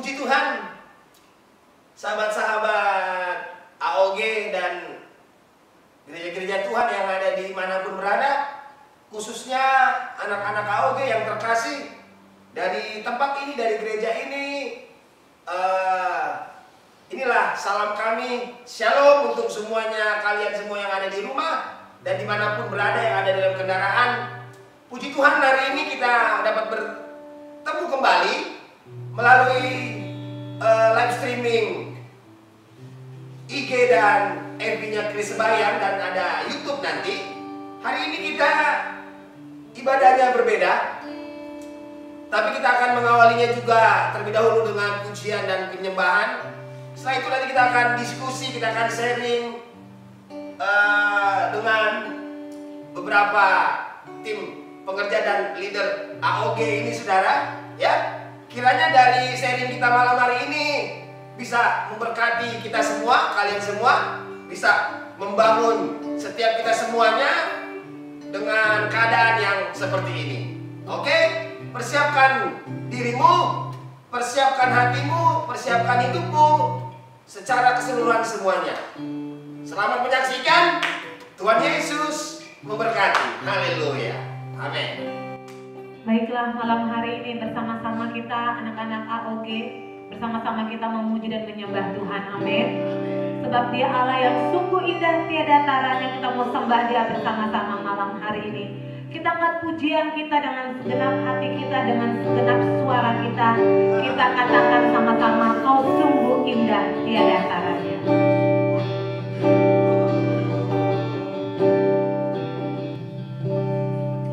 Puji Tuhan, sahabat-sahabat AOG dan gereja-gereja Tuhan yang ada di manapun berada, khususnya anak-anak AOG yang terkasih. Dari tempat ini, dari gereja ini, inilah salam kami, shalom untuk semuanya, kalian semua yang ada di rumah dan dimanapun berada yang ada dalam kendaraan. Puji Tuhan, hari ini kita dapat bertemu kembali melalui live streaming IG dan FB-nya Kris Sebayan, dan ada YouTube nanti. Hari ini kita ibadahnya berbeda, tapi kita akan mengawalinya juga terlebih dahulu dengan pujian dan penyembahan. Setelah itu nanti kita akan diskusi, kita akan sharing dengan beberapa tim pengerja dan leader AOG ini, saudara. Ya, kiranya dari sharing kita malam hari ini bisa memberkati kita semua, kalian semua, bisa membangun setiap kita semuanya dengan keadaan yang seperti ini. Oke, persiapkan dirimu, persiapkan hatimu, persiapkan hidupmu secara keseluruhan semuanya. Selamat menyaksikan. Tuhan Yesus memberkati. Haleluya. Amin. Baiklah, malam hari ini bersama-sama kita anak-anak AOG, bersama-sama kita memuji dan menyembah Tuhan. Amin. Sebab Dia Allah yang sungguh indah, tiada taranya. Kita mau sembah Dia bersama-sama malam hari ini. Kita angkat pujian kita dengan segenap hati kita, dengan segenap suara kita. Kita katakan sama-sama, Kau sungguh indah, tiada taranya.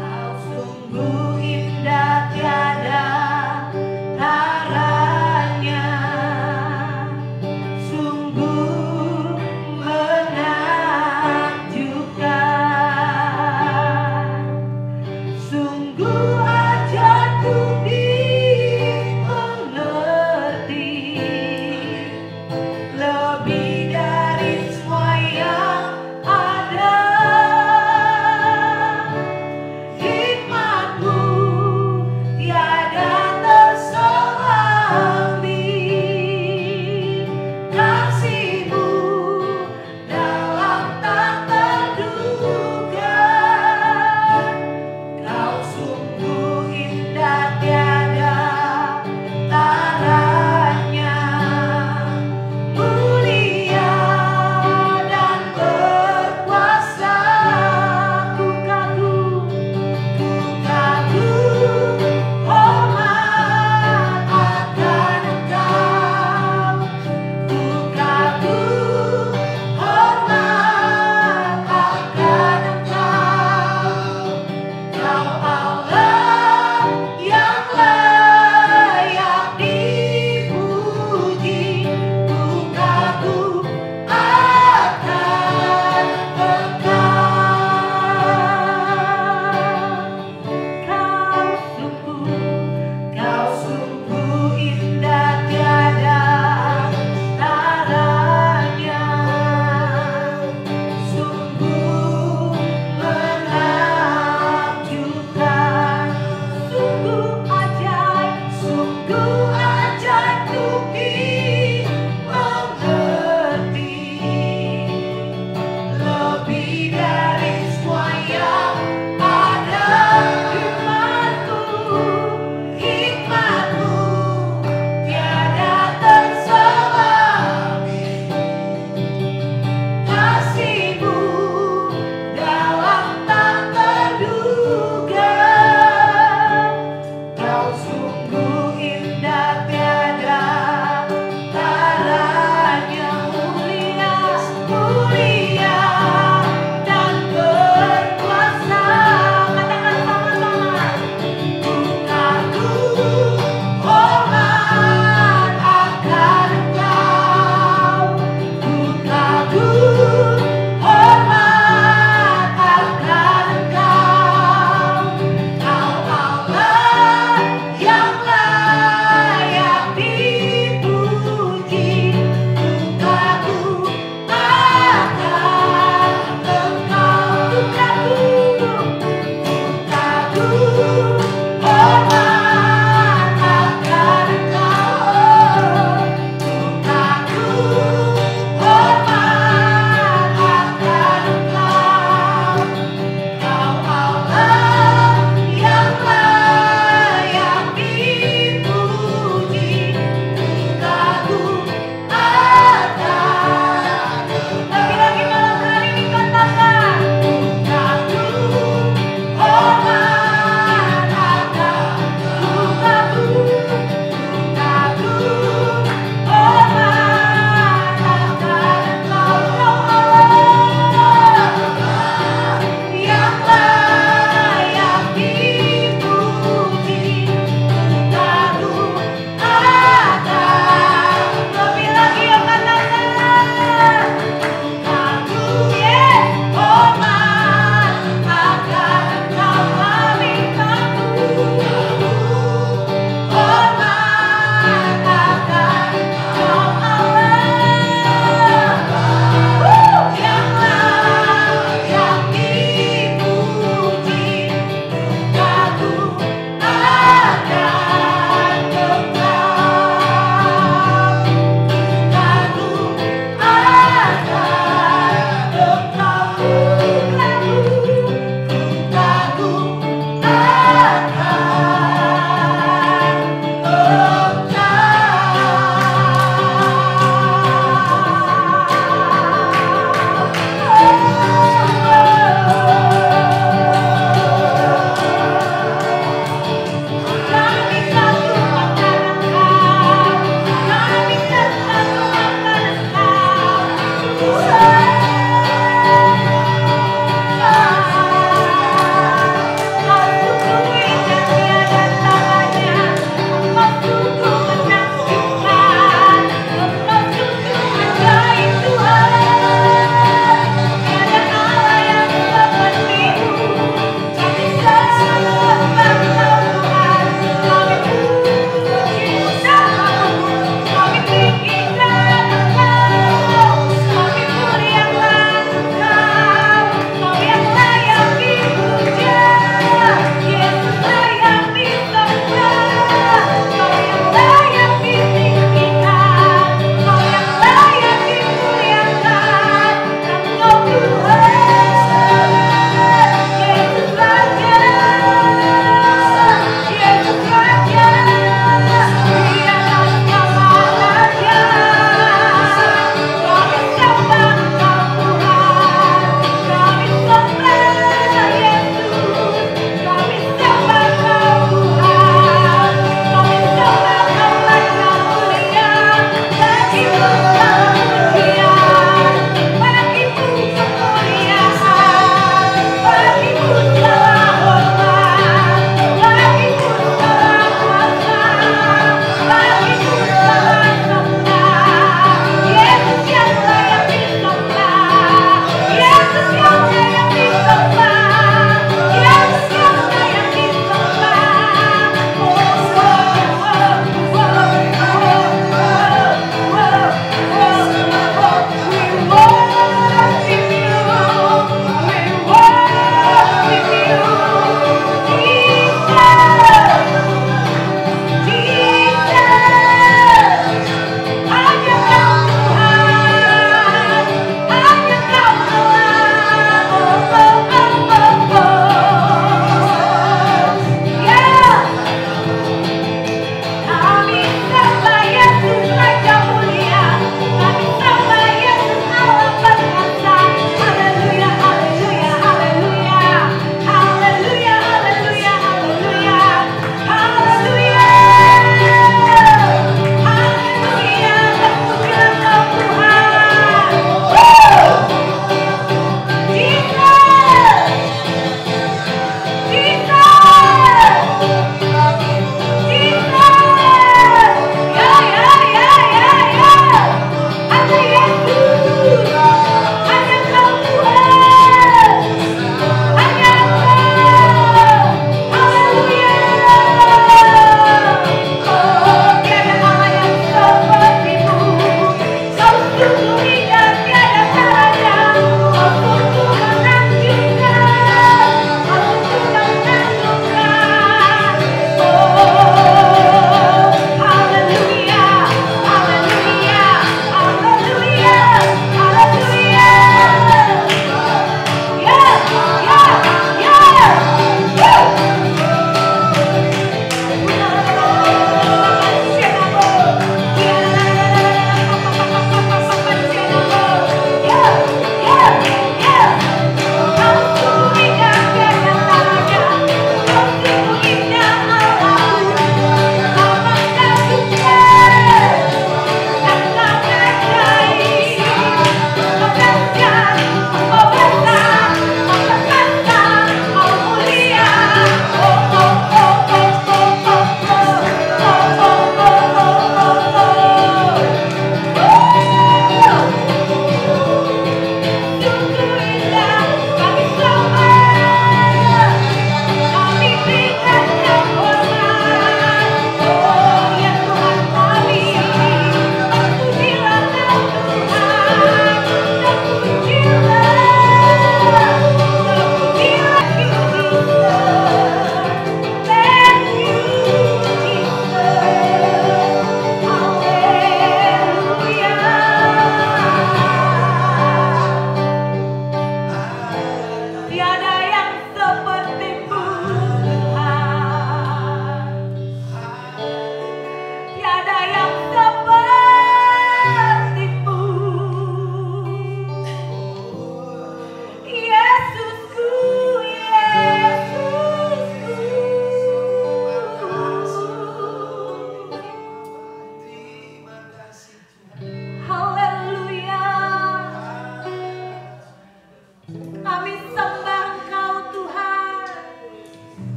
Kau sungguh indah, tiada taranya. Sungguh menakjubkan. Sungguh aja tuh dimengerti. Lebih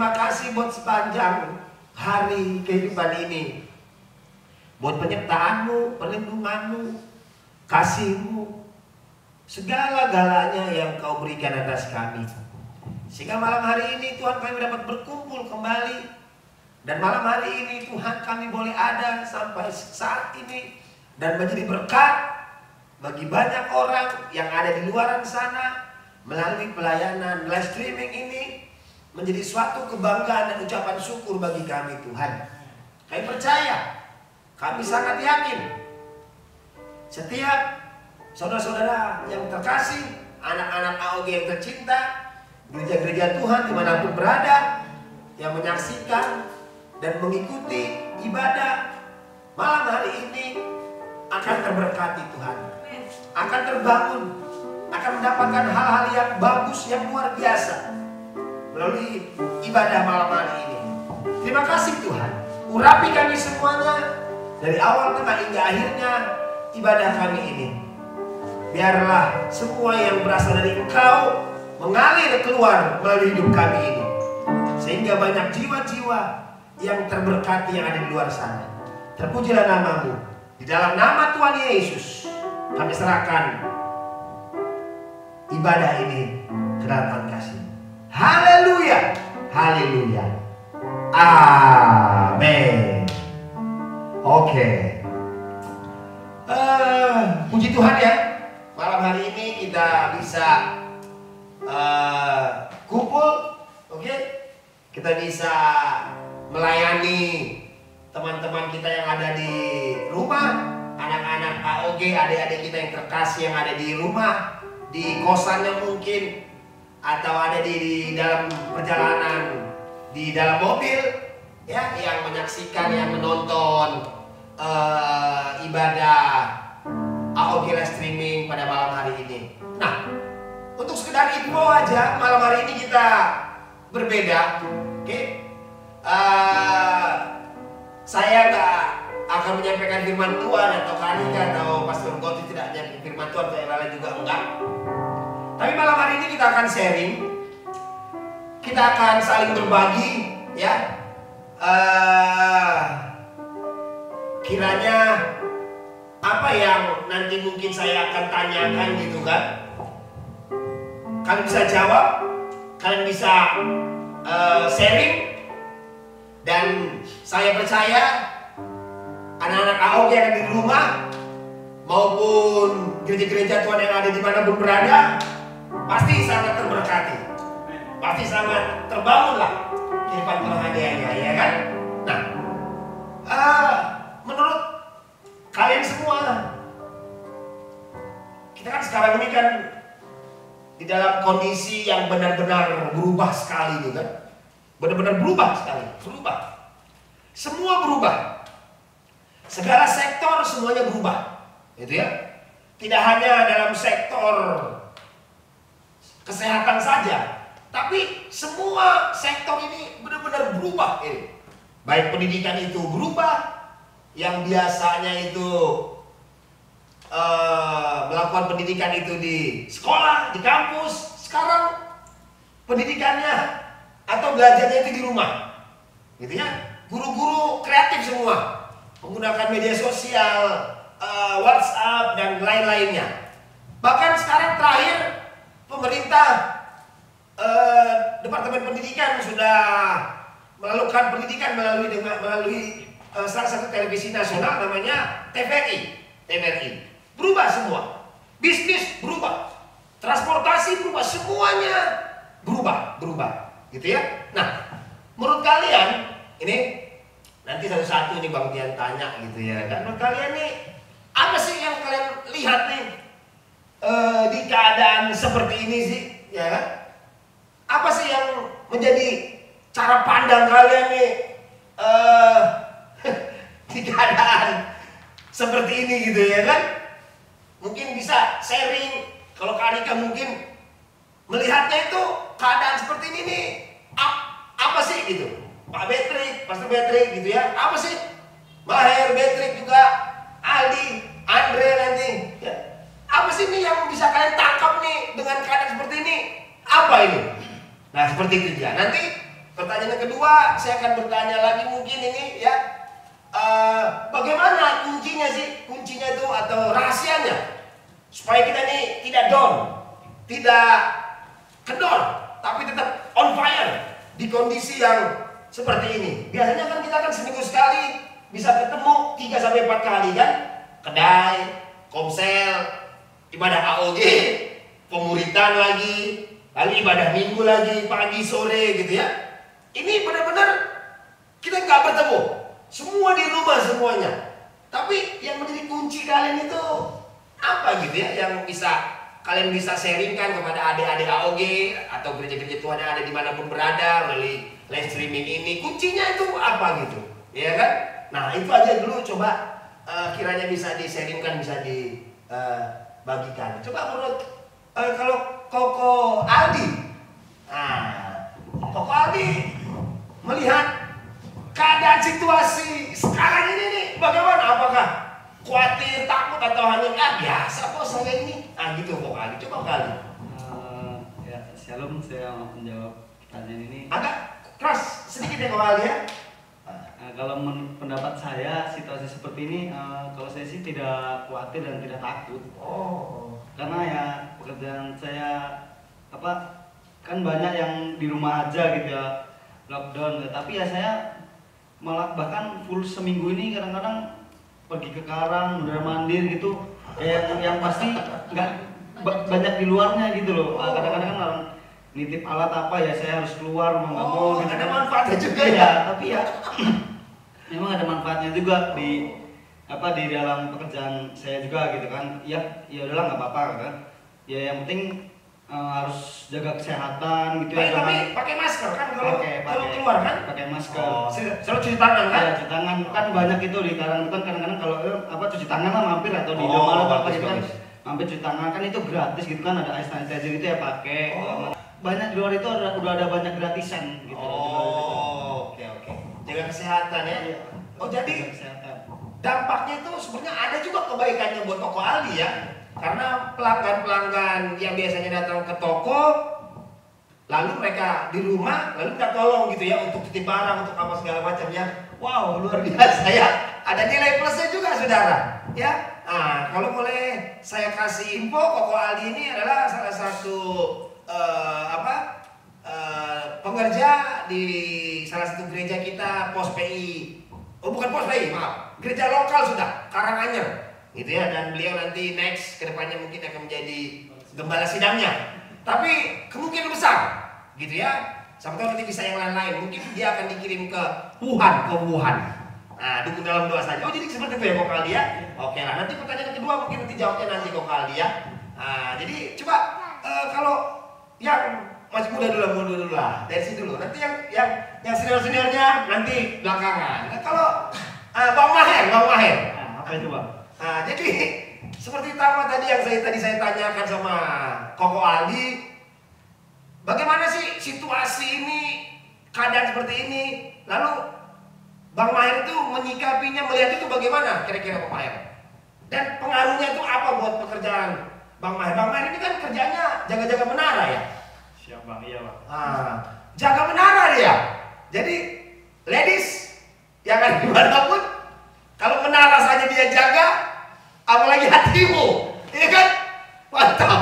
Terima kasih buat sepanjang hari kehidupan ini, buat penyertaan-Mu, perlindungan-Mu, kasih-Mu, segala-galanya yang Kau berikan atas kami. Sehingga malam hari ini Tuhan kami dapat berkumpul kembali. Dan malam hari ini Tuhan kami boleh ada sampai saat ini dan menjadi berkat bagi banyak orang yang ada di luar sana. Melalui pelayanan live streaming ini menjadi suatu kebanggaan dan ucapan syukur bagi kami Tuhan. Kami percaya, kami sangat yakin setiap saudara-saudara yang terkasih, anak-anak AOG yang tercinta, gereja-gereja Tuhan dimanapun berada, yang menyaksikan dan mengikuti ibadah malam hari ini akan terberkati Tuhan, akan terbangun, akan mendapatkan hal-hal yang bagus, yang luar biasa melalui ibadah malam hari ini. Terima kasih Tuhan, urapi kami semuanya dari awal, tengah hingga akhirnya ibadah kami ini. Biarlah semua yang berasal dari Engkau mengalir keluar melalui hidup kami ini, sehingga banyak jiwa-jiwa yang terberkati yang ada di luar sana. Terpujilah nama-Mu. Di dalam nama Tuhan Yesus kami serahkan ibadah ini ke dalam tangan kasih. Haleluya, haleluya, amin. Oke, puji Tuhan ya, malam hari ini kita bisa kumpul, oke? Kita bisa melayani teman-teman kita yang ada di rumah, anak-anak AOG, adik-adik kita yang terkasih yang ada di rumah, di kosannya mungkin, atau ada di dalam perjalanan, di dalam mobil, ya, yang menyaksikan, yang menonton ibadah AOG live streaming pada malam hari ini. Nah, untuk sekedar info aja, malam hari ini kita berbeda, oke? Saya nggak akan menyampaikan firman Tuhan, atau Kanika atau Pastor Goti tidak menyampaikan firman Tuhan, saya lain juga enggak. Tapi malam hari ini kita akan sharing, kita akan saling berbagi, ya. Kiranya apa yang nanti mungkin saya akan tanyakan gitu kan, kalian bisa jawab, kalian bisa sharing, dan saya percaya anak-anak AOG yang ada di rumah maupun gereja-gereja Tuhan yang ada di manapun berada pasti sangat terberkati, pasti sangat terbangunlah kehidupan kerohaniannya, ya kan? Nah, menurut kalian semua, kita kan sekarang ini kan di dalam kondisi yang benar-benar berubah sekali, gitu kan? Benar-benar berubah sekali, berubah. Semua berubah. Segala sektor semuanya berubah, gitu ya. Tidak hanya dalam sektor kesehatan saja, tapi semua sektor ini benar-benar berubah. Baik pendidikan itu berubah, yang biasanya itu melakukan pendidikan itu di sekolah, di kampus, sekarang pendidikannya atau belajarnya itu di rumah, gitu ya. Guru-guru kreatif semua menggunakan media sosial, WhatsApp dan lain-lainnya. Bahkan sekarang terakhir pemerintah, Departemen Pendidikan sudah melakukan pendidikan melalui salah satu televisi nasional namanya TVRI. Berubah semua, bisnis berubah, transportasi berubah, semuanya berubah, gitu ya. Nah, menurut kalian ini nanti satu-satu nih Bang Dian tanya gitu ya. Dan menurut kalian nih, apa sih yang kalian lihat nih di keadaan seperti ini sih, ya kan? Apa sih yang menjadi cara pandang kalian nih di keadaan seperti ini gitu ya kan? Mungkin bisa sharing. Kalau Kanika mungkin melihatnya itu keadaan seperti ini nih, apa sih gitu? Pak Betrik, Pastor Betrik gitu ya. Apa sih? Maher, Betrik juga, Aldi, Andre nanti. Ya. Apa sih nih yang bisa kalian tangkap nih dengan keadaan seperti ini? Apa ini? Nah seperti itu dia. Nanti Pertanyaan yang kedua, saya akan bertanya lagi mungkin ini ya. Bagaimana kuncinya sih? Kuncinya itu atau rahasianya supaya kita ini tidak down, tidak kendor, tapi tetap on fire di kondisi yang seperti ini. Biasanya kan kita kan seminggu sekali bisa ketemu 3-4 kali kan? Kedai, komsel, ibadah AOG, pemuritan lagi, lalu ibadah minggu lagi, pagi sore gitu ya. Ini benar-benar kita nggak bertemu, semua di rumah semuanya. Tapi yang menjadi kunci kalian itu apa gitu ya, yang kalian bisa sharingkan kepada adik-adik AOG atau gereja-gereja Tuhan yang ada dimanapun berada melalui live streaming ini, kuncinya itu apa gitu, ya kan? Nah itu aja dulu, coba kiranya bisa di-sharingkan, bisa dibagikan. Coba menurut kalau Koko Aldi, Koko Aldi melihat keadaan situasi sekarang ini nih bagaimana? Apakah khawatir, takut, atau hanya biasa kok saya ini? Gitu Koko Aldi. Coba kali. Ya, shalom, saya mau menjawab pertanyaan ini. Agak keras sedikit ya Koko Aldi ya. Kalau pendapat saya situasi seperti ini, kalau saya sih tidak khawatir dan tidak takut. Karena ya pekerjaan saya kan banyak yang di rumah aja gitu ya, lockdown. Tapi ya saya malah bahkan full seminggu ini kadang-kadang pergi ke Karang, udah mandir gitu. Yang pasti nggak banyak di luarnya gitu loh. Kadang-kadang kan orang nitip alat apa ya saya harus keluar mau nggak mau. Gitu. Ada manfaatnya juga ya. ya. Tapi ya memang ada manfaatnya juga di dalam pekerjaan saya juga gitu kan. Ya udahlah nggak apa-apa kan. Ya yang penting harus jaga kesehatan gitu ya. Tapi pakai masker kan kalau keluar kan? Pakai masker. Selalu cuci tangan kan? Ya, cuci tangan kan banyak itu di Karang kan kadang-kadang kalau cuci tangan lah mampir atau di Indomaret apa gitu kan. Mampir cuci tangan kan itu gratis gitu kan, ada hand sanitizer gitu ya pakai. Banyak di luar itu udah ada banyak gratisan gitu. Oke. Jaga kesehatan ya. Jadi kesehatan. Dampaknya itu sebenarnya ada juga kebaikannya buat Koko Aldi ya. Karena pelanggan-pelanggan yang biasanya datang ke toko, lalu mereka di rumah, lalu minta tolong gitu ya untuk titip barang, untuk apa segala macamnya. Wow, luar biasa ya. Ada nilai plusnya juga saudara. Ya. Nah, kalau boleh saya kasih info, Koko Aldi ini adalah salah satu pengerja di salah satu gereja kita, Pos PI. Bukan Pos PI, maaf. Gereja lokal sudah, Karanganyar. Gitu ya, dan beliau nanti next kedepannya mungkin akan menjadi gembala sidangnya. Tapi kemungkinan besar, gitu ya. Sampai nanti bisa yang lain-lain. Mungkin dia akan dikirim ke Wuhan. Nah, dukung dalam doa saja. Jadi seperti itu ya Koko Aldi ya. Oke lah, nanti pertanyaan kedua mungkin nanti jawabnya nanti Koko Aldi ya. Nah, jadi coba kalau yang masih muda dulu lah, dari sini dulu. Nanti yang seniornya nanti belakangan. Nah, kalau Bang Maher. Apa itu Bang? Nah, jadi seperti pertama tadi yang saya tanyakan sama Koko Aldi, bagaimana sih situasi ini, keadaan seperti ini, lalu Bang Maher itu menyikapinya, melihat itu bagaimana kira-kira Bang Maher? Dan pengaruhnya itu apa buat pekerjaan Bang Maher? Bang Maher ini kan kerjanya jaga-jaga menara ya? Siap Bang, iya Bang. Jaga menara dia. Jadi ladies yang ada dimanapun, kalau menara saja dia jaga, apalagi hatimu, ya kan? Mantap.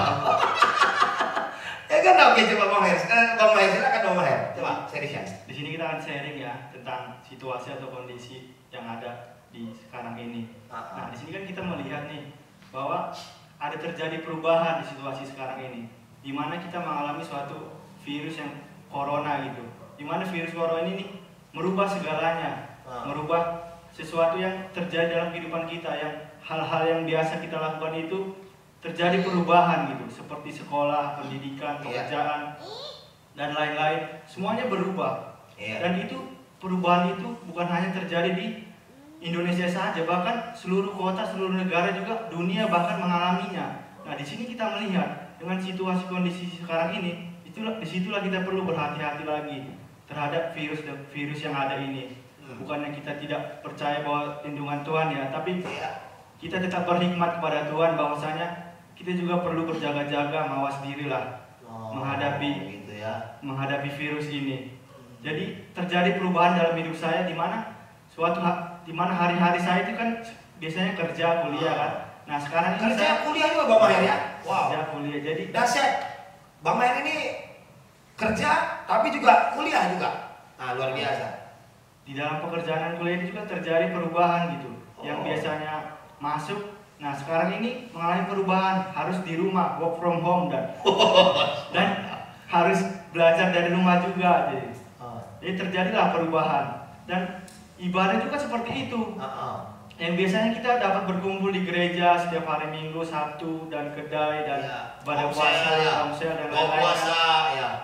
Ya kan? Oke, coba Bang Maher. Bang Maher, silakan Bang Maher. Coba sharing. Di sini kita akan sharing ya tentang situasi atau kondisi yang ada di sekarang ini. Nah, di sini kan kita melihat nih bahwa ada terjadi perubahan di situasi sekarang ini, di mana kita mengalami suatu virus yang corona gitu. Di mana virus corona ini merubah segalanya, merubah sesuatu yang terjadi dalam kehidupan kita, yang hal-hal yang biasa kita lakukan itu terjadi perubahan gitu, seperti sekolah, pendidikan, pekerjaan, dan lain-lain, semuanya berubah. Dan itu perubahan itu bukan hanya terjadi di Indonesia saja, bahkan seluruh kota, seluruh negara juga, dunia bahkan mengalaminya. Nah, di sini kita melihat dengan situasi kondisi sekarang ini, disitulah kita perlu berhati-hati lagi terhadap virus yang ada ini. Bukannya kita tidak percaya bahwa lindungan Tuhan ya, tapi kita tetap berhikmat kepada Tuhan bahwasanya kita juga perlu berjaga-jaga, mawas diri lah menghadapi virus ini. Jadi terjadi perubahan dalam hidup saya di mana hari-hari saya itu kan biasanya kerja, kuliah kan. Nah sekarang ini Kerja kuliah juga Bang Maher ya? Wow. Kerja, kuliah, jadi dahsyat. Bang Maher ini kerja tapi juga kuliah juga. Nah, luar biasa. di dalam pekerjaan dan kuliah ini juga terjadi perubahan gitu. Yang biasanya masuk, nah sekarang ini mengalami perubahan, harus di rumah, work from home dan harus belajar dari rumah juga. Jadi terjadilah perubahan dan ibadah juga seperti itu. Yang biasanya kita dapat berkumpul di gereja setiap hari Minggu, Sabtu, dan kedai, dan ibadah puasa, komsel, dan lain-lain.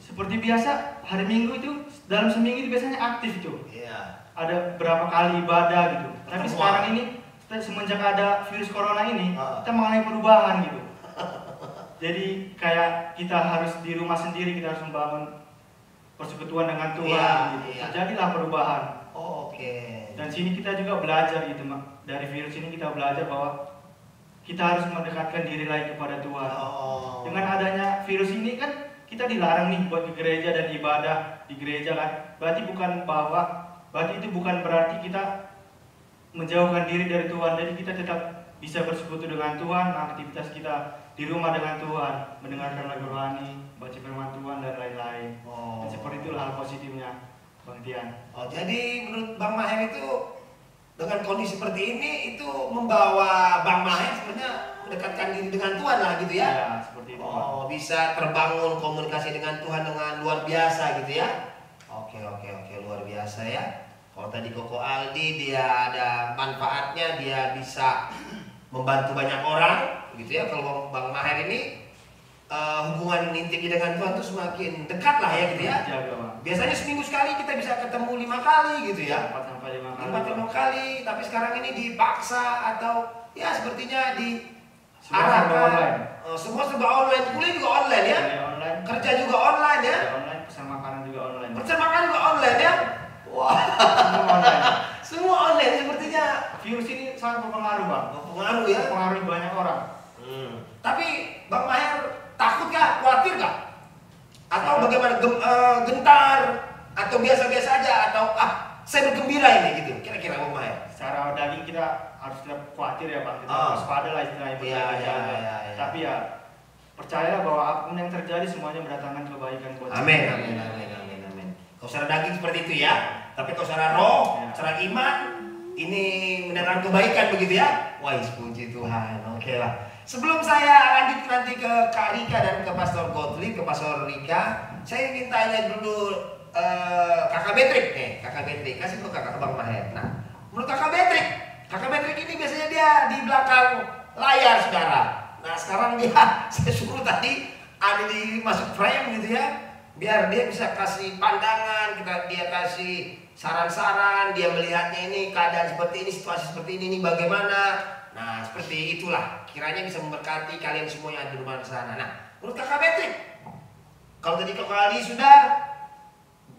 Seperti biasa, hari Minggu itu, dalam seminggu itu biasanya aktif tuh. Ada berapa kali ibadah gitu. Tapi sekarang ini, semenjak ada virus corona ini, kita mengalami perubahan gitu. Jadi kayak kita harus di rumah sendiri, kita harus membangun persekutuan dengan Tuhan gitu. Terjadilah perubahan. Dan sini kita juga belajar gitu, dari virus ini kita belajar bahwa kita harus mendekatkan diri lagi kepada Tuhan. Dengan adanya virus ini kan kita dilarang nih buat ke gereja dan ibadah di gereja kan. Berarti itu bukan berarti kita menjauhkan diri dari Tuhan. Jadi kita tetap bisa bersekutu dengan Tuhan, aktivitas kita di rumah dengan Tuhan, mendengarkan lagu rohani, baca firman Tuhan dan lain-lain. Dan seperti itulah hal positifnya, Bang Tian. Jadi menurut Bang Maher itu dengan kondisi seperti ini itu membawa Bang Maher sebenarnya mendekatkan diri dengan Tuhan lah gitu ya? Ya, seperti itu. Bisa terbangun komunikasi dengan Tuhan dengan luar biasa gitu ya? Oke, luar biasa ya. Kalau tadi Koko Aldi dia ada manfaatnya, dia bisa membantu banyak orang gitu ya. Kalau Bang Maher ini hubungan intimnya dengan Tuhan tuh semakin dekat lah ya gitu ya. Biasanya seminggu sekali kita bisa ketemu 5 kali gitu ya. 4-5 kali. Tapi sekarang ini dipaksa atau ya sepertinya diarahkan. Semua serba online, kuliah juga online ya. Kerja juga online ya. Pesan makanan juga online. Pesan makanan juga online ya. Wah. Semua online sepertinya. Virus ini sangat berpengaruh, Bang. Berpengaruh ya. Mempengaruhi banyak orang. Tapi Bang Maher takut kah? Khawatir kah? Atau bagaimana? Gentar? Atau biasa-biasa aja? Atau saya bergembira ini gitu? Kira-kira Bang Maher? Secara daging kita harus tidak khawatir ya Bang. Kita waspada lah istilahnya. Tapi ya percayalah bahwa apapun yang terjadi semuanya mendatangkan kebaikan buat kita. Amin. Kalau secara daging seperti itu ya. Tapi kalau secara roh, secara iman, ini mendatangkan kebaikan begitu ya? Wah, puji Tuhan. Oke lah. Sebelum saya lanjut nanti ke Kak Rika dan ke Pastor Gottlieb, ke Pastor Rika, saya ingin tanya dulu Kakak Betrik nih. Kakak Betrik, kasih ke Kakak Bang Maher. Nah, menurut Kakak Betrik ini biasanya dia di belakang layar, saudara. Nah, sekarang saya suruh tadi ada masuk frame gitu ya, biar dia bisa kasih pandangan, dia kasih saran-saran, dia melihatnya ini keadaan seperti ini, situasi seperti ini bagaimana. Nah, seperti itulah. Kiranya bisa memberkati kalian semua yang ada di rumah sana. Nah, menurut Kakak Betrik, kalau tadi Kakak Ali sudah,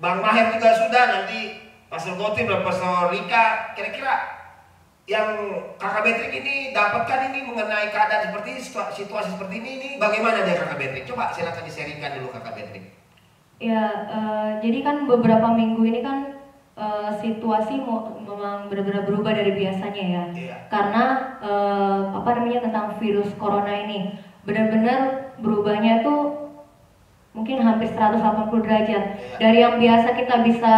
Bang Maher juga sudah, nanti Pastor Gottlieb dan Pastor Rika, kira-kira yang Kakak Betrik ini dapatkan ini mengenai keadaan seperti ini, situasi seperti ini bagaimana deh Kakak Betrik? Coba silakan di-sharingkan dulu Kakak Betrik. Ya, jadi kan beberapa minggu ini kan situasi memang benar-benar berubah dari biasanya ya. Karena tentang virus corona ini benar-benar berubahnya tuh mungkin hampir 180 derajat. Dari yang biasa kita bisa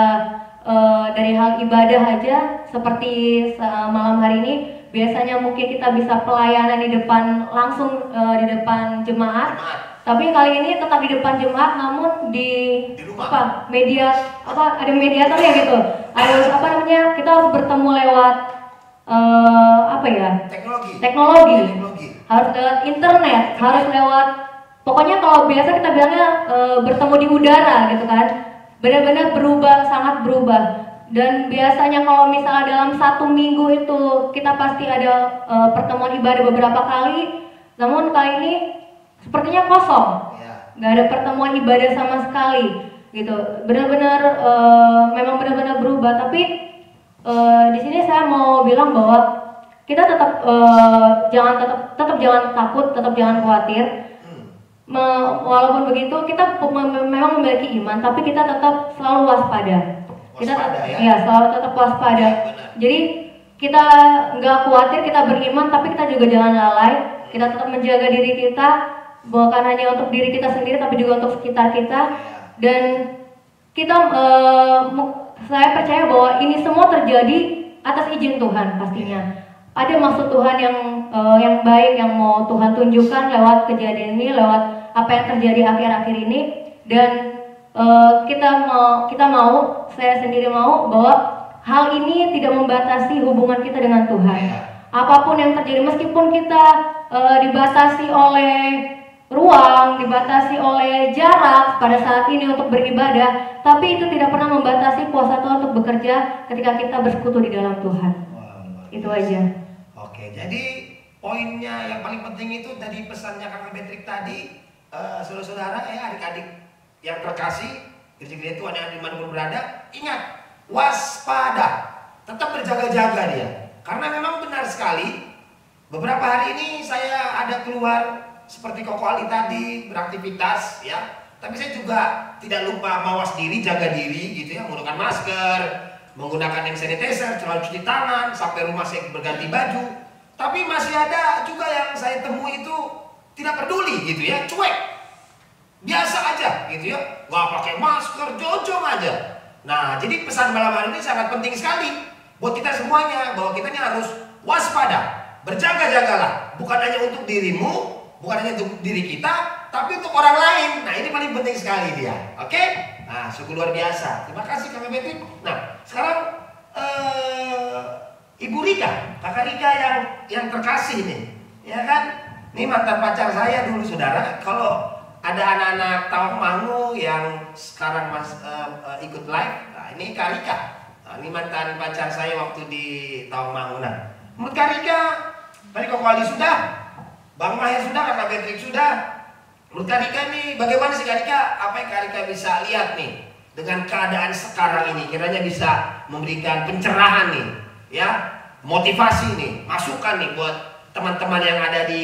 dari hal ibadah aja seperti malam hari ini, biasanya mungkin kita bisa pelayanan di depan langsung di depan jemaat. Tapi kali ini tetap di depan jemaat, namun di ada mediator ya gitu. Harus kita harus bertemu lewat teknologi. Harus lewat internet, harus lewat, pokoknya kalau biasa kita bilangnya bertemu di udara gitu kan. Benar-benar berubah, sangat berubah. Dan biasanya kalau misalnya dalam 1 minggu itu kita pasti ada pertemuan ibadah beberapa kali, namun kali ini sepertinya kosong, nggak ada pertemuan ibadah sama sekali, gitu. Benar-benar memang benar-benar berubah. Tapi di sini saya mau bilang bahwa kita tetap jangan takut, tetap jangan khawatir. walaupun begitu kita memang memiliki iman, tapi kita tetap selalu waspada. Kita selalu tetap waspada. Jadi kita nggak khawatir, kita beriman, tapi kita juga jangan lalai. Kita tetap menjaga diri kita, bukan hanya untuk diri kita sendiri, tapi juga untuk sekitar kita. Dan kita, saya percaya bahwa ini semua terjadi atas izin Tuhan pastinya. Ada maksud Tuhan yang baik yang mau Tuhan tunjukkan lewat kejadian ini, lewat apa yang terjadi akhir-akhir ini. Dan kita mau, saya sendiri mau bahwa hal ini tidak membatasi hubungan kita dengan Tuhan. Apapun yang terjadi, meskipun kita dibatasi oleh ruang, dibatasi oleh jarak pada saat ini untuk beribadah, tapi itu tidak pernah membatasi kuasa Tuhan untuk bekerja ketika kita bersekutu di dalam Tuhan. Itu aja. Oke, jadi poinnya yang paling penting itu tadi pesannya Kakak Patrick tadi, saudara-saudara ya, adik-adik yang terkasih, gereja-gereja Tuhan yang dimanapun berada, ingat, waspada, tetap berjaga-jaga dia. Karena memang benar sekali, beberapa hari ini saya ada keluar seperti Koko Ali tadi, beraktivitas ya. Tapi saya juga tidak lupa mawas diri, jaga diri gitu ya, menggunakan masker, menggunakan hand sanitizer, selalu cuci tangan, sampai rumah saya berganti baju. Tapi masih ada juga yang saya temui itu tidak peduli gitu ya, cuek, biasa aja gitu ya, nggak pakai masker, jojong aja. Nah, jadi pesan malam hari ini sangat penting sekali buat kita semuanya, bahwa kita ini harus waspada, berjaga-jagalah, bukan hanya untuk dirimu, bukan hanya untuk diri kita, tapi untuk orang lain. Nah, ini paling penting sekali dia. Oke? Nah, sungguh luar biasa. Terima kasih Kakak Patrick. Nah, sekarang Ibu Rika, Kakak Rika yang terkasih nih, ya kan? Ini mantan pacar saya dulu, saudara. Kalau ada anak-anak Tawangmangu yang sekarang ikut live, nah ini Kak Rika. Nah, ini mantan pacar saya waktu di Tawangmangu. Nah, menurut Kak Rika, tadi Koko Ali sudah, Bang Mahir sudah, Kakak Patrick sudah. Menurut Kak Rika nih, bagaimana sih Kak Rika? Apa yang Kak Rika bisa lihat nih dengan keadaan sekarang ini? Kiranya bisa memberikan pencerahan nih, ya, motivasi nih, masukan nih buat teman-teman yang ada di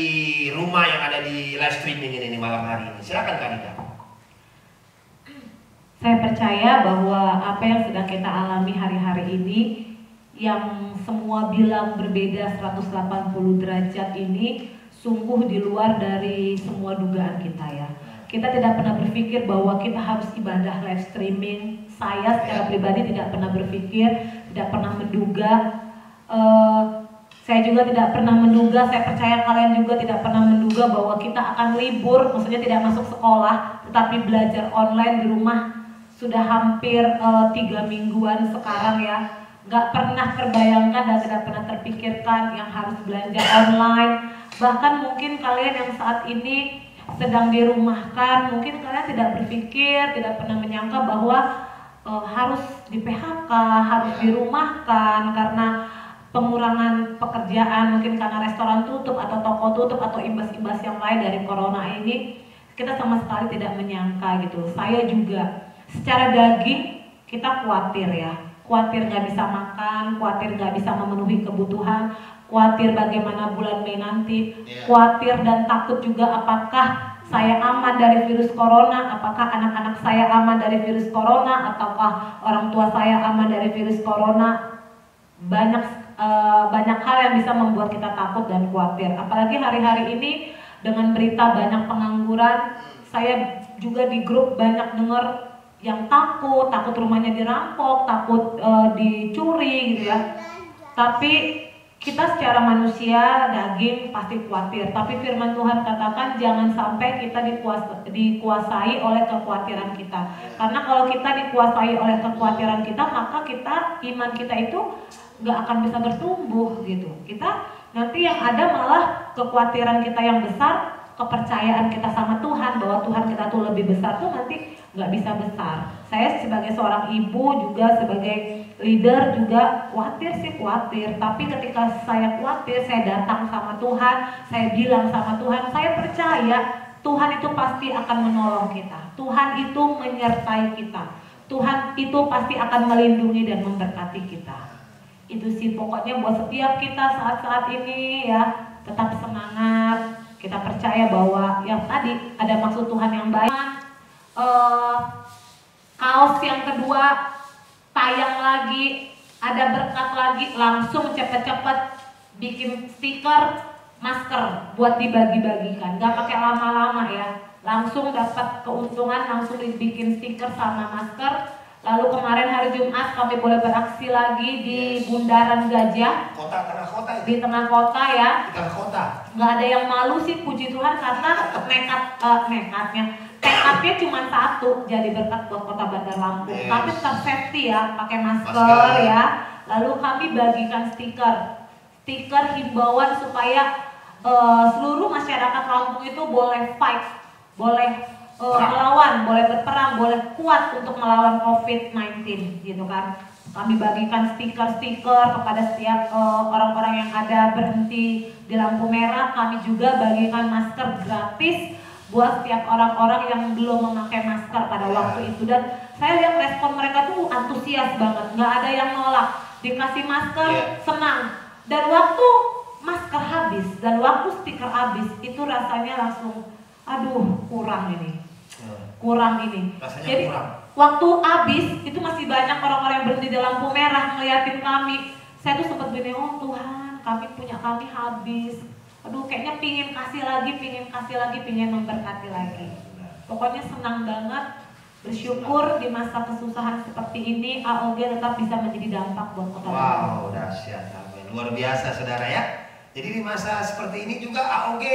rumah, yang ada di live streaming ini malam hari ini. Silakan Kak Rika. Saya percaya bahwa apa yang sedang kita alami hari-hari ini, yang semua bilang berbeda 180 derajat ini, sungguh di luar dari semua dugaan kita ya. Kita tidak pernah berpikir bahwa kita harus ibadah live streaming. Saya secara pribadi tidak pernah berpikir, tidak pernah menduga. Saya juga tidak pernah menduga, saya percaya kalian juga tidak pernah menduga bahwa kita akan libur, maksudnya tidak masuk sekolah, tetapi belajar online di rumah sudah hampir 3 mingguan sekarang ya. Gak pernah terbayangkan dan tidak pernah terpikirkan yang harus belanja online. Bahkan mungkin kalian yang saat ini sedang dirumahkan, mungkin kalian tidak berpikir, tidak pernah menyangka bahwa harus di PHK, harus dirumahkan karena pengurangan pekerjaan, mungkin karena restoran tutup atau toko tutup atau imbas-imbas yang lain dari corona ini. Kita sama sekali tidak menyangka gitu. Saya juga secara daging kita khawatir ya, khawatir nggak bisa makan, khawatir nggak bisa memenuhi kebutuhan, khawatir bagaimana bulan Mei nanti, khawatir dan takut juga apakah saya aman dari virus corona, apakah anak-anak saya aman dari virus corona, ataukah orang tua saya aman dari virus corona. Banyak hal yang bisa membuat kita takut dan khawatir. Apalagi hari-hari ini dengan berita banyak pengangguran, saya juga di grup banyak dengar yang takut rumahnya dirampok, takut dicuri gitu ya. Tapi kita secara manusia daging pasti khawatir, tapi firman Tuhan katakan jangan sampai kita dikuasai oleh kekhawatiran kita. Karena kalau kita dikuasai oleh kekhawatiran kita, maka iman kita itu gak akan bisa bertumbuh gitu. Kita nanti yang ada malah kekhawatiran kita yang besar, kepercayaan kita sama Tuhan bahwa Tuhan kita tuh lebih besar tuh nanti gak bisa besar. Saya sebagai seorang ibu juga sebagai leader juga khawatir. Tapi ketika saya khawatir, saya datang sama Tuhan, saya bilang sama Tuhan, saya percaya Tuhan itu pasti akan menolong kita. Tuhan itu menyertai kita. Tuhan itu pasti akan melindungi dan memberkati kita. Itu sih pokoknya buat setiap kita saat-saat ini ya, tetap semangat. Kita percaya bahwa yang tadi ada maksud Tuhan yang baik. Kaos yang kedua tayang lagi, ada berkat lagi, langsung cepet-cepet bikin stiker, masker buat dibagi-bagikan. Gak pakai lama-lama ya, langsung dapat keuntungan, langsung dibikin stiker sama masker. Lalu kemarin hari Jumat kami boleh beraksi lagi di Bundaran Gajah. Tengah kota itu. Di tengah kota ya. Di tengah kota. Nggak ada yang malu sih, puji Tuhan, karena tekadnya cuma satu, jadi berkat buat Kota Bandar Lampung. Yes. Tapi tetap safety ya, pakai masker ya. Lalu kami bagikan stiker himbauan supaya seluruh masyarakat Lampung itu boleh fight, boleh melawan, boleh berperang, boleh kuat untuk melawan COVID-19 gitu kan. Kami bagikan stiker-stiker kepada setiap orang-orang yang ada berhenti di lampu merah. Kami juga bagikan masker gratis buat setiap orang-orang yang belum memakai masker pada waktu itu. Dan saya lihat respon mereka tuh antusias banget, nggak ada yang nolak. Dikasih masker, senang. Dan waktu masker habis dan waktu stiker habis, itu rasanya langsung, aduh kurang ini. Rasanya Jadi kurang. waktu habis itu masih banyak orang-orang yang berhenti di lampu merah ngeliatin kami. Saya tuh sempat gini, oh Tuhan, kami habis. Aduh, kayaknya pingin kasih lagi, pingin memberkati lagi. Pokoknya senang banget, bersyukur di masa kesusahan seperti ini AOG tetap bisa menjadi dampak buat Kota Bandung. Wow, dahsyat, amin. Luar biasa saudara ya. Jadi di masa seperti ini juga AOG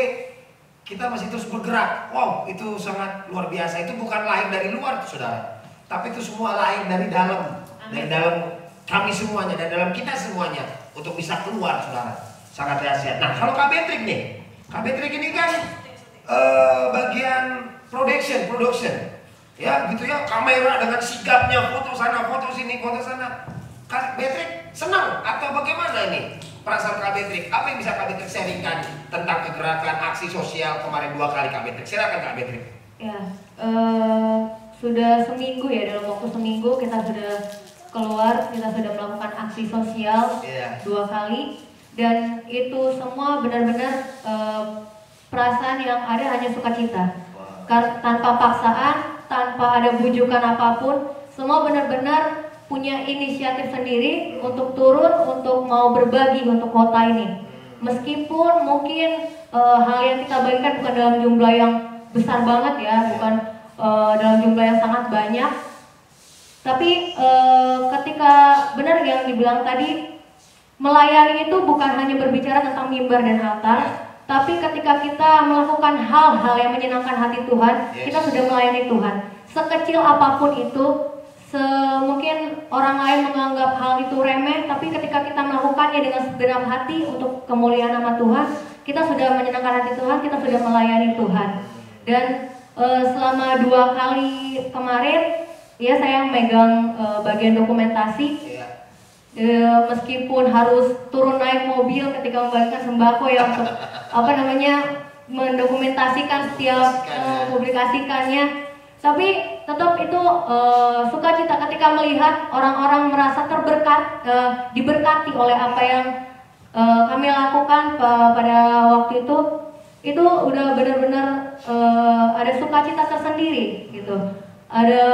kita masih terus bergerak. Wow, itu sangat luar biasa. Itu bukan lahir dari luar saudara, tapi itu semua lahir dari dalam. Dari dalam kami semuanya, dari dalam kita semuanya untuk bisa keluar saudara. Sangat dahsyat. Nah, kalau Kak Betrik nih, Kak Betrik ini kan bagian production, ya gitu ya, kamera dengan sigapnya, foto sana, foto sini, foto sana. Kak Betrik senang atau bagaimana ini perasaan Kak Betrik? Apa yang bisa Kak Betrik sharingkan tentang kegerakan aksi sosial kemarin 2 kali Kak Betrik? Silakan Kak Betrik. Ya, sudah seminggu ya, dalam waktu seminggu kita sudah keluar, kita sudah melakukan aksi sosial 2 kali. Dan itu semua benar-benar perasaan yang ada hanya sukacita. Tanpa paksaan, tanpa ada bujukan apapun, semua benar-benar punya inisiatif sendiri untuk turun, untuk mau berbagi untuk kota ini. Meskipun mungkin hal yang kita bagikan bukan dalam jumlah yang besar banget ya, bukan dalam jumlah yang sangat banyak. Tapi ketika benar yang dibilang tadi, melayani itu bukan hanya berbicara tentang mimbar dan altar, tapi ketika kita melakukan hal-hal yang menyenangkan hati Tuhan, kita sudah melayani Tuhan. Sekecil apapun itu, mungkin orang lain menganggap hal itu remeh, tapi ketika kita melakukannya dengan segenap hati untuk kemuliaan nama Tuhan, kita sudah menyenangkan hati Tuhan, kita sudah melayani Tuhan. Dan selama 2 kali kemarin, ya saya megang bagian dokumentasi. Meskipun harus turun naik mobil ketika membagikan sembako ya untuk mendokumentasikan setiap publikasikannya, tapi tetap itu sukacita ketika melihat orang-orang merasa diberkati oleh apa yang kami lakukan pada waktu itu udah benar-benar ada sukacita tersendiri gitu. Ada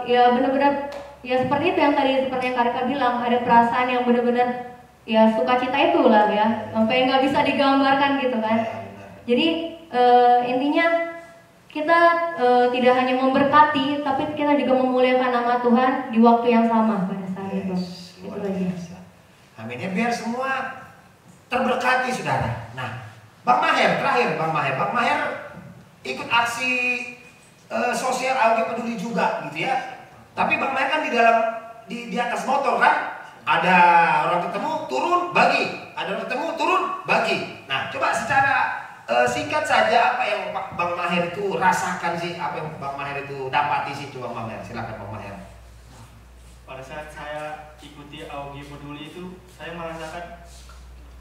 ya benar-benar ya seperti itu yang tadi, seperti yang Karika bilang, ada perasaan yang benar-benar ya sukacita itulah ya, sampai nggak bisa digambarkan gitu kan. Jadi intinya kita tidak hanya memberkati, tapi kita juga memuliakan nama Tuhan di waktu yang sama pada saat itu. Itu aja. Amin ya, biar semua terberkati saudara. Nah, Bang Maher terakhir, Bang Maher ikut aksi sosial AOG Peduli juga gitu ya. Tapi Bang Maher kan di atas motor kan, ada orang ketemu turun bagi, ada orang ketemu turun bagi. Nah, coba secara singkat saja apa yang Bang Maher itu rasakan sih, apa yang Bang Maher itu dapati sih, coba Bang Maher, silakan Bang Maher. Pada saat saya ikuti AOG Peduli itu, saya merasakan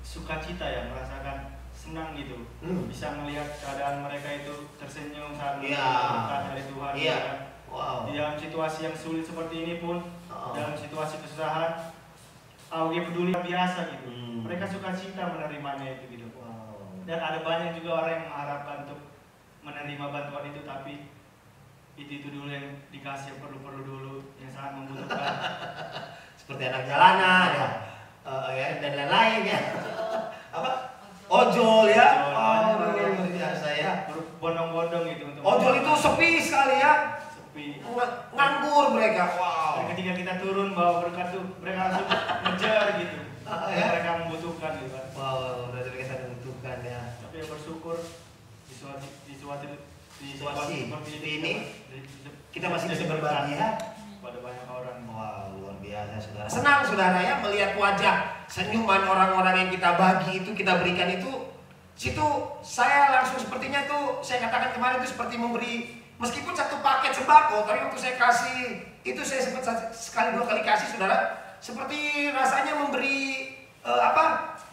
sukacita ya, merasakan senang gitu, bisa melihat keadaan mereka itu tersenyum saat berkat dari Tuhan. Kan? Wow. Di dalam situasi yang sulit seperti ini pun, dalam situasi kesusahan, AOG Peduli biasa gitu. Mereka sukacita menerimanya itu gitu. Wow. Dan ada banyak juga orang yang mengharapkan untuk menerima bantuan itu, tapi itu dulu yang dikasih, yang perlu dulu, yang sangat membutuhkan. Seperti anak jalanan ya, ya dan lain-lain ya. Apa? Ojol ya. Oh, luar biasa ya. Bondong-bondong gitu untuk ojol itu sepi sekali ya. sepi. Nganggur mereka. Wow. Dan ketika kita turun bawa berkat tuh, mereka langsung ngejar gitu. Ya? Mereka membutuhkan gitu kan. Wow, berarti mereka membutuhkan ya. Tapi ya bersyukur di situasi seperti ini kita masih bisa berbagi ya pada banyak orang. Wow, luar biasa saudara. Senang saudara ya melihat wajah senyuman orang-orang yang kita bagi itu, kita berikan itu. Situ saya langsung sepertinya tuh saya katakan kemarin itu seperti memberi meskipun satu paket sembako, tapi waktu saya kasih itu saya sempat sekali dua kali kasih saudara, seperti rasanya memberi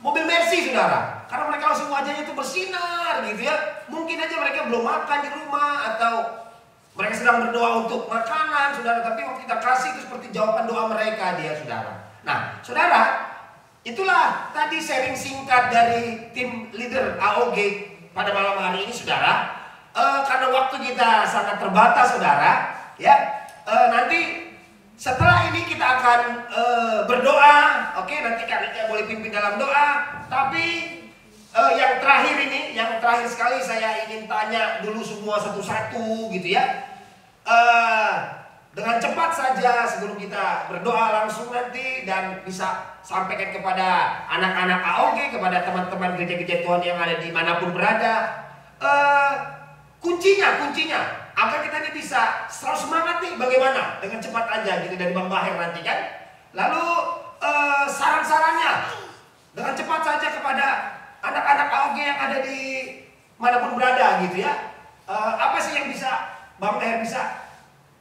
mobil Mercy saudara, karena mereka langsung wajahnya itu bersinar gitu ya. Mungkin aja mereka belum makan di rumah atau mereka sedang berdoa untuk makanan saudara, tapi waktu kita kasih itu seperti jawaban doa mereka dia saudara. Nah saudara, itulah tadi sharing singkat dari tim leader AOG pada malam hari ini saudara. Karena waktu kita sangat terbatas saudara ya, nanti setelah ini kita akan berdoa. Oke, nanti Karika boleh pimpin dalam doa. Tapi yang terakhir ini, yang terakhir sekali saya ingin tanya dulu semua satu-satu gitu ya. Dengan cepat saja sebelum kita berdoa langsung nanti dan bisa sampaikan kepada anak-anak AOG, kepada teman-teman gereja-gereja Tuhan yang ada dimanapun berada. Kuncinya agar kita ini bisa selalu semangat nih, bagaimana dengan cepat aja gitu dari Bang Bahir nanti kan. Lalu saran-sarannya dengan cepat saja kepada anak-anak AOG yang ada di manapun berada gitu ya. Apa sih yang bisa Bang Bahir bisa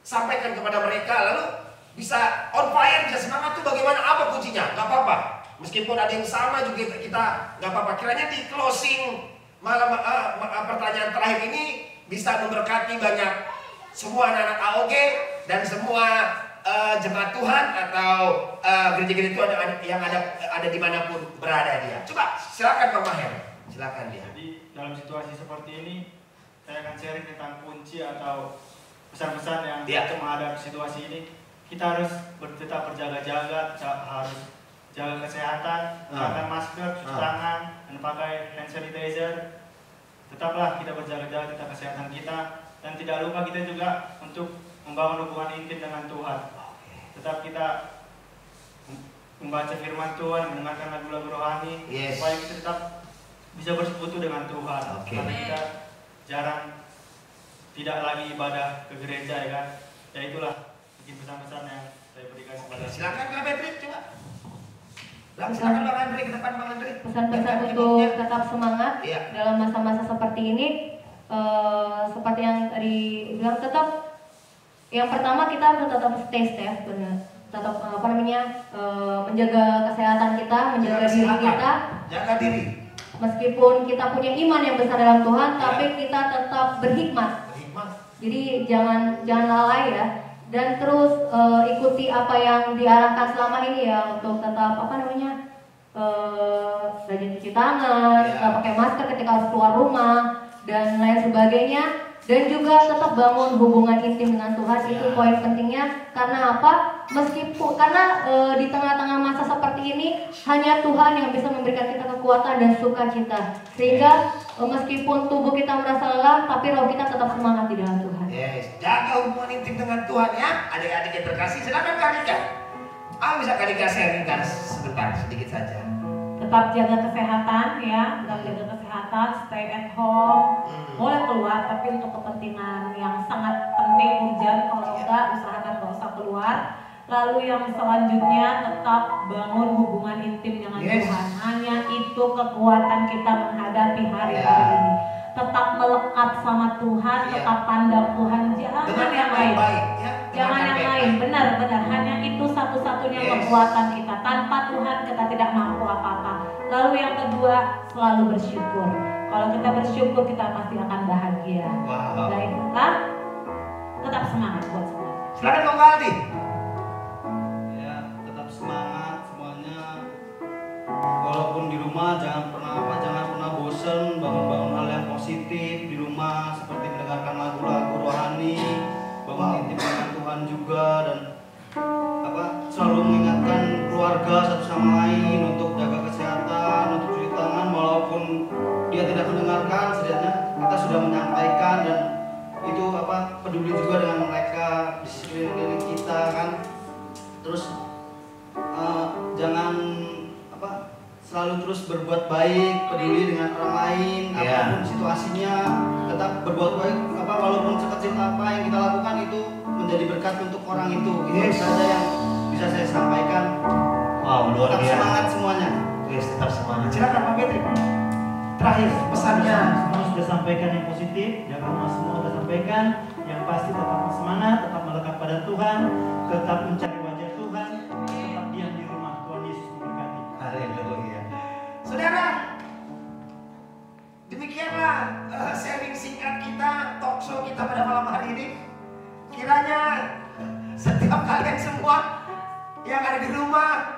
sampaikan kepada mereka, lalu bisa on fire, bisa semangat tuh bagaimana, apa kuncinya? Gak apa-apa, meskipun ada yang sama juga kita gak apa-apa. Kiranya di closing malam pertanyaan terakhir ini bisa memberkati banyak semua anak-anak AOG dan semua jemaat Tuhan atau gereja-gereja Tuhan yang ada dimanapun berada dia. Coba silakan Bang Maher, silakan dia. Jadi dalam situasi seperti ini saya akan sharing tentang kunci atau pesan-pesan yang untuk menghadapi situasi ini. Kita harus tetap berjaga-jaga, kita harus jaga kesehatan, pakai masker, cuci tangan, dan pakai hand sanitizer. Tetaplah kita berjaga-jaga tentang kesehatan kita, dan tidak lupa kita juga untuk membangun hubungan intim dengan Tuhan. Tetap kita membaca firman Tuhan, mendengarkan lagu-lagu rohani, supaya kita tetap bisa bersekutu dengan Tuhan. Karena kita jarang tidak lagi ibadah ke gereja ya kan. Ya itulah mungkin pesan-pesan yang saya berikan kepada. Silakan Kak Petri coba. Silakan Bang Andri ke depan Bang Andri. Pesan-pesan untuk tetap semangat dalam masa-masa seperti ini, seperti yang tadi bilang, tetap yang pertama kita harus tetap stay safe, benar. Tetap menjaga kesehatan kita, menjaga diri kita. Jaga diri. Meskipun kita punya iman yang besar dalam Tuhan, tapi kita tetap berhikmat. Jadi jangan lalai ya, dan terus ikuti apa yang diarahkan selama ini ya, untuk tetap rajin cuci tangan, tetap pakai masker ketika harus keluar rumah dan lain sebagainya, dan juga tetap bangun hubungan intim dengan Tuhan. Itu poin pentingnya. Karena apa? Meskipun di tengah-tengah masa seperti ini hanya Tuhan yang bisa memberikan kita kekuatan dan sukacita, sehingga meskipun tubuh kita merasa lelah, tapi roh kita tetap semangat di dalam Tuhan. Jaga hubungan intim dengan Tuhan ya, adik-adik yang terkasih. Silakan Kak Rika. Bisa Kak Rika sharingkan sebentar, sedikit saja. Tetap jaga kesehatan ya, tetap jaga kesehatan, stay at home. Boleh keluar tapi untuk kepentingan yang sangat penting, urgent. Kalau enggak, usahakan gak usah keluar. Lalu yang selanjutnya, tetap bangun hubungan intim dengan Tuhan. Hanya itu kekuatan kita menghadapi hari-hari ini. Tetap melekat sama Tuhan, tetap pandang Tuhan, jangan yang lain. Jangan yang lain, benar-benar. Hanya itu satu-satunya kekuatan kita. Tanpa Tuhan kita tidak mampu apa-apa. Lalu yang kedua, selalu bersyukur. Kalau kita bersyukur, kita pasti akan bahagia. Dan tetap semangat buat semua. Silakan Bang Aldi. Ya, tetap semangat semuanya. Walaupun di rumah jangan pernah bosan positif di rumah, seperti mendengarkan lagu-lagu rohani, bangun intim dengan Tuhan juga, dan selalu mengingatkan keluarga satu sama lain untuk jaga kesehatan, untuk cuci tangan, walaupun dia tidak mendengarkan, setidaknya kita sudah menyampaikan, dan itu peduli juga dengan mereka di sekeliling kita kan. Terus jangan selalu terus berbuat baik, peduli dengan orang lain, apapun situasinya, tetap berbuat baik, walaupun sekecil apa yang kita lakukan itu menjadi berkat untuk orang itu. Itu saja yang bisa saya sampaikan. Wow, luar biasa. Tetap semangat semuanya. Yes, tetap semangat. Silakan Pak Petri. Terakhir pesannya. Semua sudah sampaikan yang positif, yang rumah semua sudah sampaikan. Yang pasti tetap semangat, tetap melekat pada Tuhan, tetap mencari wajah Tuhan, tetap diam di rumah. Tuhan Yesus memberkati. Haleluya. Saudara, demikianlah sharing singkat kita, talk show kita pada malam hari ini. Kiranya setiap kalian semua yang ada di rumah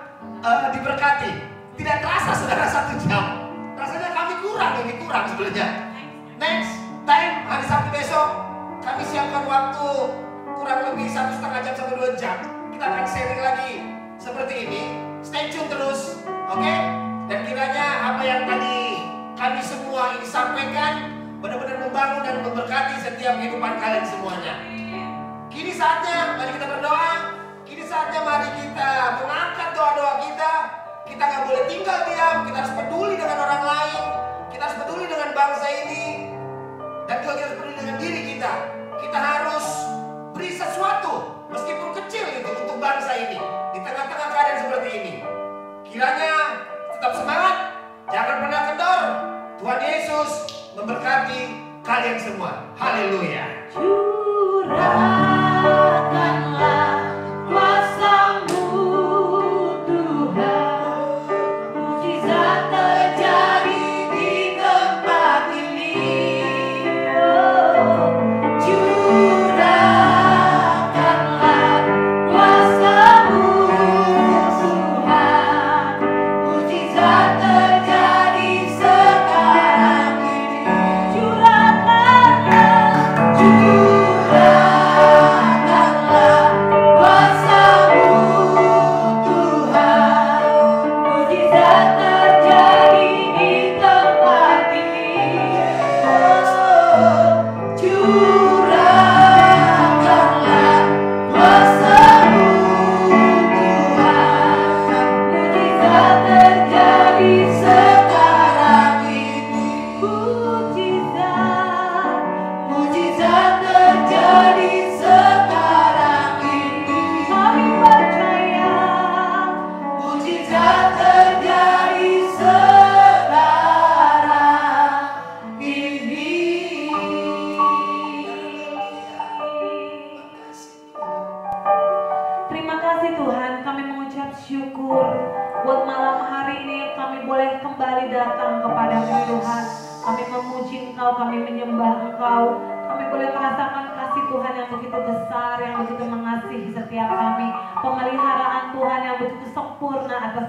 diberkati. Tidak terasa saudara 1 jam. Rasanya kami kurang sebenarnya. Next time hari Sabtu besok kami siapkan waktu kurang lebih 1,5 jam sampai 2 jam. Kita akan sharing lagi seperti ini. Stay tune terus, oke? Dan kiranya apa yang tadi kami semua ini sampaikan benar-benar membangun dan memberkati setiap kehidupan kalian semuanya. Kini saatnya mari kita berdoa. Kini saatnya mari kita mengangkat doa-doa kita. Kita nggak boleh tinggal diam. Kita harus peduli dengan orang lain. Kita harus peduli dengan bangsa ini. Dan juga kita harus peduli dengan diri kita. Kita harus beri sesuatu meskipun kecil itu untuk bangsa ini di tengah-tengah keadaan seperti ini. Kiranya tetap semangat, jangan pernah kendor. Tuhan Yesus memberkati kalian semua. Haleluya. Curahkanlah kuasa-Mu Tuhan, mukjizat terjadi di tempat ini. Curahkanlah kuasa-Mu Tuhan, mukjizat terjadi sekarang ini. Curahkanlah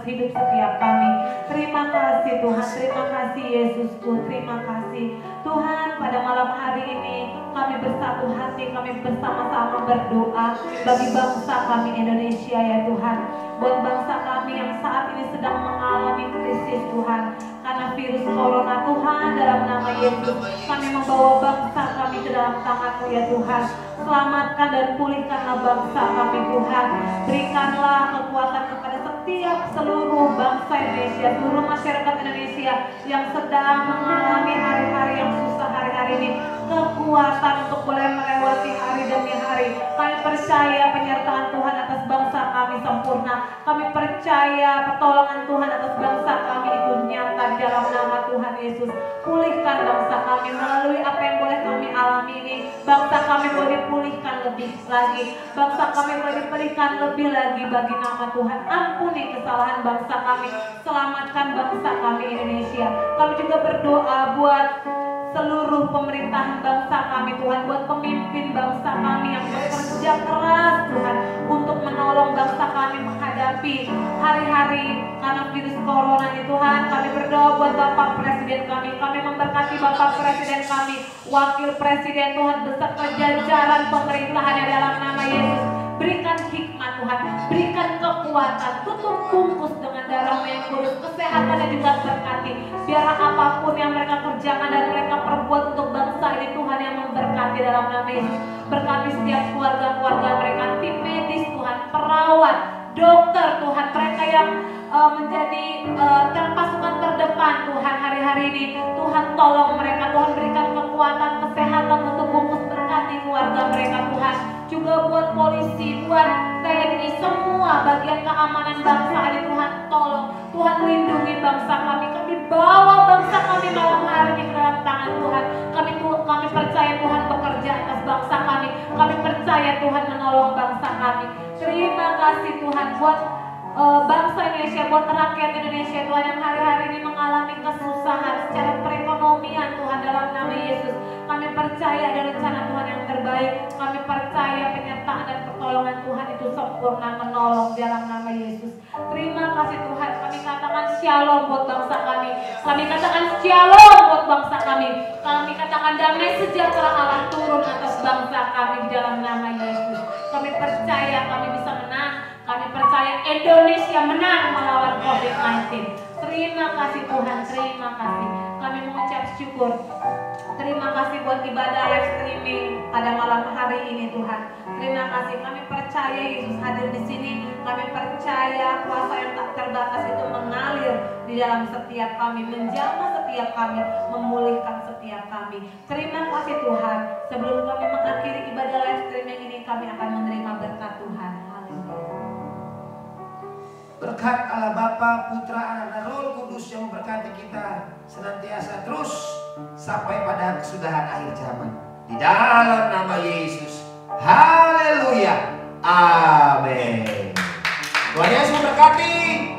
hidup setiap kami. Terima kasih Tuhan, terima kasih Yesusku, terima kasih Tuhan. Pada malam hari ini kami bersatu hati, kami bersama-sama berdoa bagi bangsa kami Indonesia ya Tuhan. Buat bangsa kami yang saat ini sedang mengalami krisis Tuhan, karena virus corona Tuhan, dalam nama Yesus kami membawa bangsa kami ke dalam tangan-Mu ya Tuhan. Selamatkan dan pulihkanlah bangsa kami Tuhan. Berikanlah kekuatan kepada setiap seluruh bangsa Indonesia, seluruh masyarakat Indonesia yang sedang mengalami hari-hari yang susah hari-hari ini. Kekuatan untuk boleh melewati hari demi hari. Kami percaya penyertaan Tuhan atas bangsa kami sempurna. Kami percaya pertolongan Tuhan atas bangsa kami itu nyata dalam nama Tuhan Yesus. Pulihkan bangsa kami melalui apa yang boleh kami alami ini. Bangsa kami boleh dipulihkan lebih lagi. Bangsa kami boleh dipulihkan lebih lagi bagi nama Tuhan. Ampuni kesalahan bangsa kami. Selamatkan bangsa kami Indonesia. Kami juga berdoa buat seluruh pemerintahan bangsa kami Tuhan, buat pemimpin bangsa kami yang bekerja keras Tuhan untuk menolong bangsa kami menghadapi menghadapi hari-hari karena virus corona ini Tuhan. Kami berdoa buat Bapak Presiden kami. Kami memberkati Bapak Presiden kami, Wakil Presiden Tuhan, beserta jajaran pemerintahannya dalam nama Yesus. Berikan hikmat Tuhan, berikan kekuatan, tutup bungkus dengan darah yang kudus, kesehatannya juga berkati. Biarlah apapun yang mereka kerjakan dan mereka perbuat untuk bangsa ini Tuhan yang memberkati dalam nama Yesus. Berkati setiap keluarga-keluarga mereka, tim medis Tuhan, perawat, dokter Tuhan, mereka yang menjadi pasukan terdepan Tuhan hari-hari ini. Tuhan tolong mereka, Tuhan berikan kekuatan, kesehatan untuk bungkus, berkati keluarga mereka Tuhan. Juga buat polisi, buat TNI, semua bagian keamanan bangsa ini Tuhan tolong. Tuhan lindungi bangsa kami. Kami bawa bangsa kami malam hari ini ke dalam tangan Tuhan. Kami percaya Tuhan bekerja atas bangsa kami. Kami percaya Tuhan menolong bangsa kami. Terima kasih Tuhan buat bangsa Indonesia, buat rakyat Indonesia Tuhan yang hari-hari ini mengalami kesusahan secara perekonomian Tuhan dalam nama Yesus. Kami percaya ada rencana Tuhan yang terbaik. Kami percaya penyertaan dan pertolongan Tuhan itu sempurna menolong dalam nama Yesus. Terima kasih Tuhan. Kami katakan shalom buat bangsa kami. Kami katakan shalom buat bangsa kami. Kami katakan damai sejahtera Allah turun atas bangsa kami di dalam nama Yesus. Kami percaya kami bisa menang. Kami percaya Indonesia menang melawan COVID-19. Terima kasih Tuhan, terima kasih. Kami mengucap syukur. Terima kasih buat ibadah live streaming pada malam hari ini Tuhan. Terima kasih. Kami percaya Yesus hadir di sini. Kami percaya kuasa yang tak terbatas itu mengalir di dalam setiap kami, menjamah setiap kami, memulihkan setiap kami. Terima kasih Tuhan. Sebelum kami mengakhiri ibadah live streaming ini, kami akan menerima berkat Tuhan. Berkat Allah Bapa, Putra, Anak, dan Roh Kudus yang memberkati kita senantiasa terus sampai pada kesudahan akhir zaman. Di dalam nama Yesus. Haleluya. Amin. Tuhan Yesus memberkati.